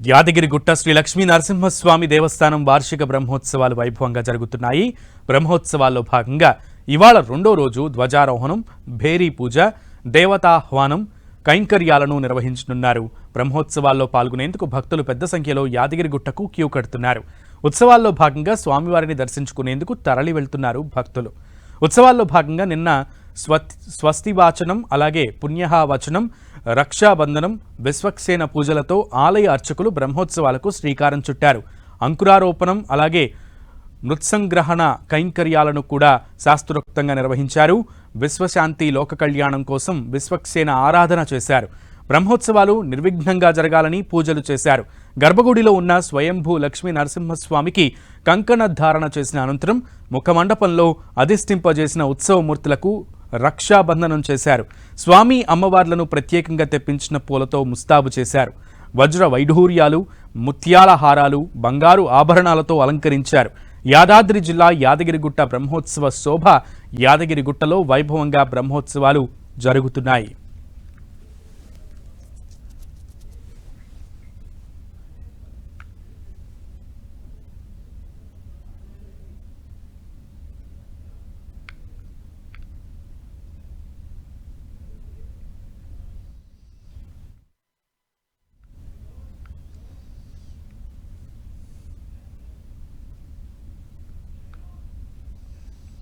యాదగిరిగుట్ట శ్రీ లక్ష్మీ నరసింహస్వామి దేవస్థానం వార్షిక బ్రహ్మోత్సవాలు వైభవంగా జరుగుతున్నాయి. బ్రహ్మోత్సవాల్లో భాగంగా ఇవాళ రెండో రోజు ధ్వజారోహణం, భేరీ పూజ, దేవతాహ్వానం, కైంకర్యాలను నిర్వహించనున్నారు. బ్రహ్మోత్సవాల్లో పాల్గొనేందుకు భక్తులు పెద్ద సంఖ్యలో యాదగిరిగుట్టకు క్యూ కడుతున్నారు. ఉత్సవాల్లో భాగంగా స్వామివారిని దర్శించుకునేందుకు తరలి వెళ్తున్నారు భక్తులు. ఉత్సవాల్లో భాగంగా నిన్న స్వస్తివాచనం, అలాగే పుణ్యహావచనం, రక్షాబంధనం, విశ్వక్సేన పూజలతో ఆలయ అర్చకులు బ్రహ్మోత్సవాలకు శ్రీకారం చుట్టారు. అంకురారోపణం, అలాగే మృత్సంగ్రహణ కైంకర్యాలను కూడా శాస్త్రోక్తంగా నిర్వహించారు. విశ్వశాంతి లోక కళ్యాణం కోసం విశ్వక్సేన ఆరాధన చేశారు. బ్రహ్మోత్సవాలు నిర్విఘ్నంగా జరగాలని పూజలు చేశారు. గర్భగుడిలో ఉన్న స్వయంభూ లక్ష్మీ నరసింహస్వామికి కంకణ ధారణ చేసిన అనంతరం ముఖమండపంలో అధిష్ఠింపజేసిన ఉత్సవమూర్తులకు రక్షాబంధనం చేశారు. స్వామి అమ్మవార్లను ప్రత్యేకంగా తెప్పించిన పూలతో ముస్తాబు చేశారు. వజ్ర వైఢూర్యాలు, ముత్యాల హారాలు, బంగారు ఆభరణాలతో అలంకరించారు. యాదాద్రి జిల్లా యాదగిరిగుట్ట బ్రహ్మోత్సవ శోభ యాదగిరిగుట్టలో వైభవంగా బ్రహ్మోత్సవాలు జరుగుతున్నాయి.